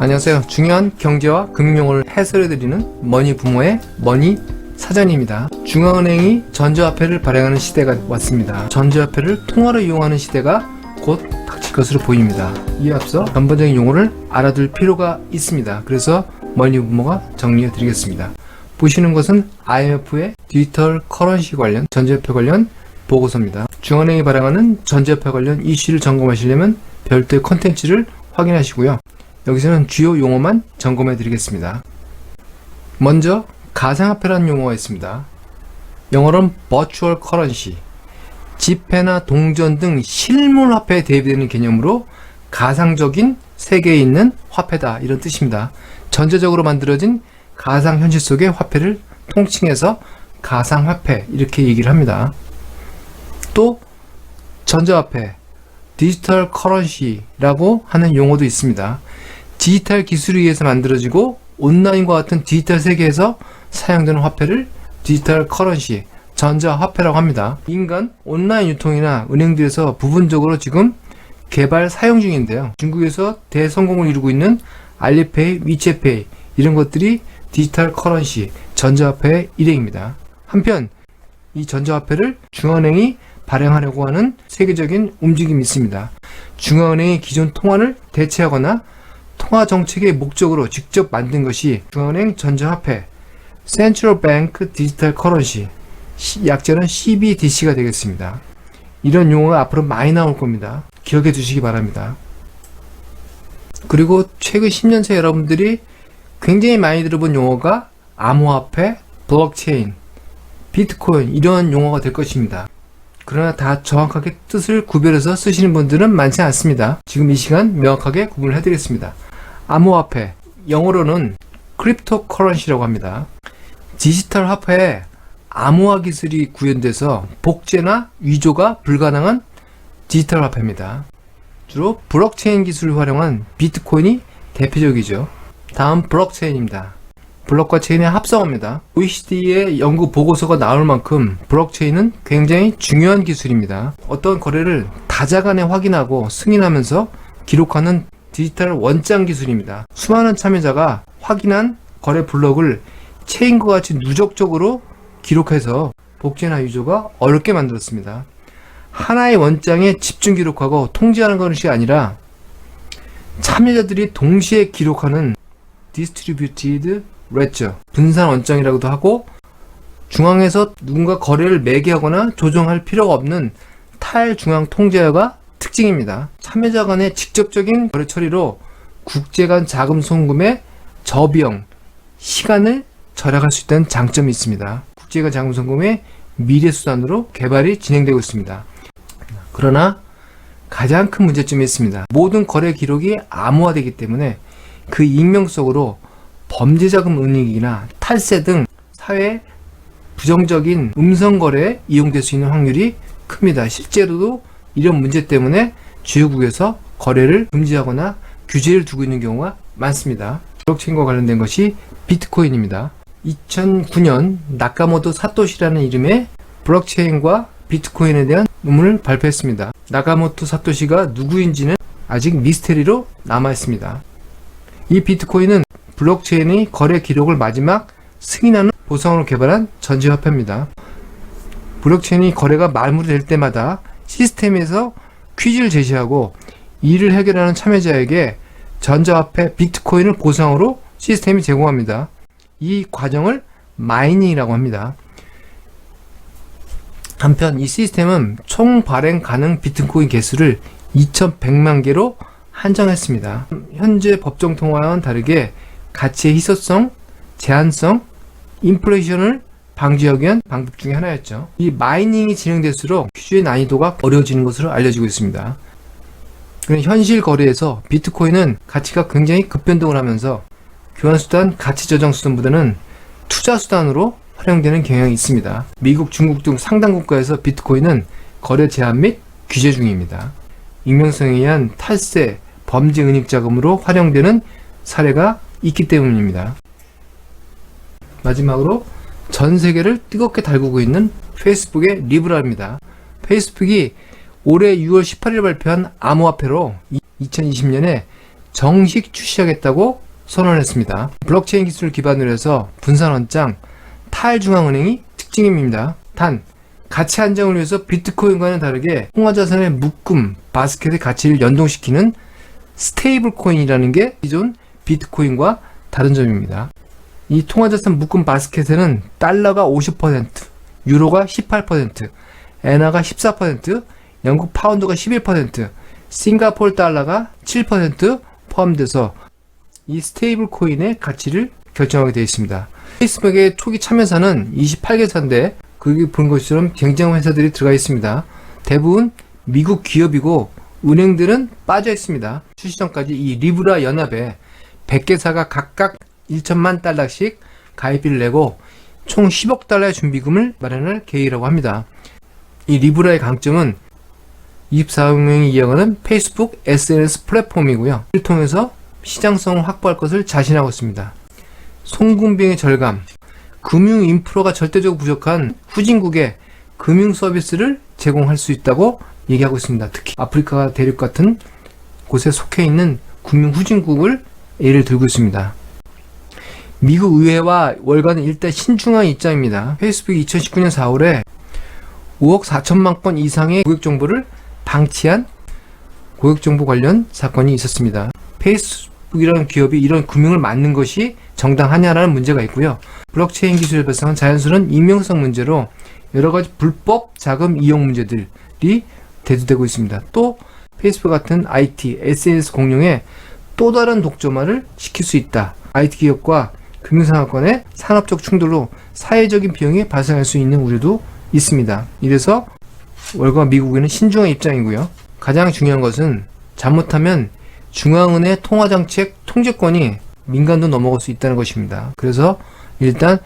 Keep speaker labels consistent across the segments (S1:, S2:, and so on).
S1: 안녕하세요. 중요한 경제와 금융용어를 해설해드리는 머니 부모의 머니 사전입니다. 중앙은행이 전자화폐를 발행하는 시대가 왔습니다. 전자화폐를 통화로 이용하는 시대가 곧 닥칠 것으로 보입니다. 이에 앞서 전반적인 용어를 알아둘 필요가 있습니다. 그래서 머니 부모가 정리해 드리겠습니다. 보시는 것은 IMF의 디지털 커런시 관련 전자화폐 관련 보고서입니다. 중앙은행이 발행하는 전자화폐 관련 이슈를 점검하시려면 별도의 컨텐츠를 확인하시고요. 여기서는 주요 용어만 점검해 드리겠습니다. 먼저 가상화폐라는 용어가 있습니다. 영어로는 Virtual Currency, 지폐나 동전 등 실물화폐에 대비되는 개념으로 가상적인 세계에 있는 화폐다, 이런 뜻입니다. 전자적으로 만들어진 가상현실 속의 화폐를 통칭해서 가상화폐, 이렇게 얘기를 합니다. 또 전자화폐, 디지털 커런시라고 하는 용어도 있습니다. 디지털 기술에 의해서 만들어지고 온라인과 같은 디지털 세계에서 사용되는 화폐를 디지털 커런시, 전자화폐라고 합니다. 인간 온라인 유통이나 은행들에서 부분적으로 지금 개발 사용 중인데요. 중국에서 대성공을 이루고 있는 알리페이, 위챗페이 이런 것들이 디지털 커런시, 전자화폐의 일행입니다. 한편 이 전자화폐를 중앙은행이 발행하려고 하는 세계적인 움직임이 있습니다. 중앙은행이 기존 통화를 대체하거나 통화 정책의 목적으로 직접 만든 것이 중앙은행 전자화폐, Central Bank Digital Currency, 약자는 CBDC가 되겠습니다. 이런 용어가 앞으로 많이 나올 겁니다. 기억해 두시기 바랍니다. 그리고 최근 10년 새 여러분들이 굉장히 많이 들어본 용어가 암호화폐, 블록체인, 비트코인 이런 용어가 될 것입니다. 그러나 다 정확하게 뜻을 구별해서 쓰시는 분들은 많지 않습니다. 지금 이 시간 명확하게 구분을 해드리겠습니다. 암호화폐, 영어로는 크립토커런시라고 합니다. 디지털 화폐에 암호화 기술이 구현돼서 복제나 위조가 불가능한 디지털 화폐입니다. 주로 블록체인 기술을 활용한 비트코인이 대표적이죠. 다음 블록체인입니다. 블록과 체인의 합성어입니다. OECD의 연구 보고서가 나올 만큼 블록체인은 굉장히 중요한 기술입니다. 어떤 거래를 다자간에 확인하고 승인하면서 기록하는 디지털 원장 기술입니다. 수많은 참여자가 확인한 거래 블록을 체인과 같이 누적적으로 기록해서 복제나 위조가 어렵게 만들었습니다. 하나의 원장에 집중 기록하고 통제하는 것이 아니라 참여자들이 동시에 기록하는 Distributed Ledger, 분산 원장이라고도 하고, 중앙에서 누군가 거래를 매개하거나 조정할 필요가 없는 탈중앙 통제가 특징입니다. 참여자 간의 직접적인 거래 처리로 국제 간 자금 송금의 저비용, 시간을 절약할 수 있다는 장점이 있습니다. 국제 간 자금 송금의 미래 수단으로 개발이 진행되고 있습니다. 그러나 가장 큰 문제점이 있습니다. 모든 거래 기록이 암호화되기 때문에 그 익명 속으로 범죄자금 은닉이나 탈세 등 사회 부정적인 음성 거래에 이용될 수 있는 확률이 큽니다. 실제로도 이런 문제 때문에 주요국에서 거래를 금지하거나 규제를 두고 있는 경우가 많습니다. 블록체인과 관련된 것이 비트코인입니다. 2009년 나카모토 사토시라는 이름의 블록체인과 비트코인에 대한 논문을 발표했습니다. 나카모토 사토시가 누구인지는 아직 미스테리로 남아있습니다. 이 비트코인은 블록체인의 거래 기록을 마지막 승인하는 보상으로 개발한 전자화폐입니다. 블록체인이 거래가 마무리될 때마다 시스템에서 퀴즈를 제시하고 이를 해결하는 참여자에게 전자화폐 비트코인을 보상으로 시스템이 제공합니다. 이 과정을 마이닝이라고 합니다. 한편 이 시스템은 총 발행 가능 비트코인 개수를 2100만 개로 한정했습니다. 현재 법정 통화와는 다르게 가치의 희소성, 제한성, 인플레이션을 방지하기 위한 방법 중에 하나였죠. 이 마이닝이 진행될수록 퀴즈의 난이도가 어려워지는 것으로 알려지고 있습니다. 현실 거래에서 비트코인은 가치가 굉장히 급변동을 하면서 교환수단, 가치저장수단보다는 투자수단으로 활용되는 경향이 있습니다. 미국, 중국 등 상당 국가에서 비트코인은 거래 제한 및 규제 중입니다. 익명성에 의한 탈세, 범죄 은닉 자금으로 활용되는 사례가 있기 때문입니다. 마지막으로 전 세계를 뜨겁게 달구고 있는 페이스북의 리브라입니다. 페이스북이 올해 6월 18일 발표한 암호화폐로 2020년에 정식 출시하겠다고 선언했습니다. 블록체인 기술을 기반으로 해서 분산원장, 탈중앙은행이 특징입니다. 단, 가치 안정을 위해서 비트코인과는 다르게 통화자산의 묶음, 바스켓의 가치를 연동시키는 스테이블 코인이라는 게 기존 비트코인과 다른 점입니다. 이 통화자산 묶음 바스켓에는 달러가 50%, 유로가 18%, 엔화가 14%, 영국 파운드가 11%, 싱가포르 달러가 7% 포함돼서 이 스테이블 코인의 가치를 결정하게 되어 있습니다. 페이스북의 초기 참여사는 28개사인데 거기 본 것처럼 굉장한 회사들이 들어가 있습니다. 대부분 미국 기업이고 은행들은 빠져 있습니다. 출시 전까지 이 리브라 연합에 100개사가 각각 1천만 달러씩 가입비를 내고 총 10억 달러의 준비금을 마련할 계획이라고 합니다. 이 리브라의 강점은 24명이 이용하는 페이스북 SNS 플랫폼이고요. 이를 통해서 시장성을 확보할 것을 자신하고 있습니다. 송금비용의 절감, 금융 인프라가 절대적으로 부족한 후진국에 금융 서비스를 제공할 수 있다고 얘기하고 있습니다. 특히 아프리카 대륙 같은 곳에 속해 있는 금융 후진국을 예를 들고 있습니다. 미국 의회와 월가는 일단 신중한 입장입니다. 페이스북이 2019년 4월에 5억 4천만 건 이상의 고객정보를 방치한 고객정보 관련 사건이 있었습니다. 페이스북이라는 기업이 이런 금융을 막는 것이 정당하냐라는 문제가 있고요. 블록체인 기술에 발생한 자연스러운 익명성 문제로 여러가지 불법 자금 이용 문제들이 대두되고 있습니다. 또 페이스북 같은 IT, SNS 공룡에 또 다른 독점화를 시킬 수 있다. IT 기업과 금융상업권의 산업적 충돌로 사회적인 비용이 발생할 수 있는 우려도 있습니다. 이래서 월가 미국에는 신중한 입장이고요. 가장 중요한 것은 잘못하면 중앙은행 통화정책 통제권이 민간도 넘어갈 수 있다는 것입니다. 그래서 일단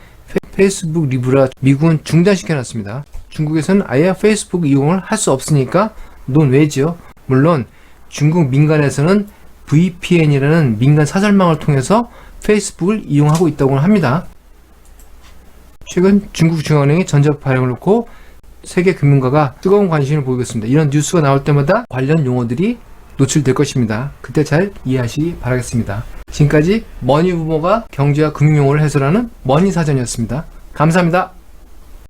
S1: 페이스북 리브라 미국은 중단시켜놨습니다. 중국에서는 아예 페이스북 이용을 할 수 없으니까 논외지요. 물론 중국 민간에서는 VPN이라는 민간 사설망을 통해서 페이스북을 이용하고 있다고 합니다. 최근 중국 중앙은행이 전자 발행을 놓고 세계 금융가가 뜨거운 관심을 보이고 있습니다. 이런 뉴스가 나올 때마다 관련 용어들이 노출될 것입니다. 그때 잘 이해하시기 바라겠습니다. 지금까지 머니부모가 경제와 금융용어를 해설하는 머니사전이었습니다. 감사합니다.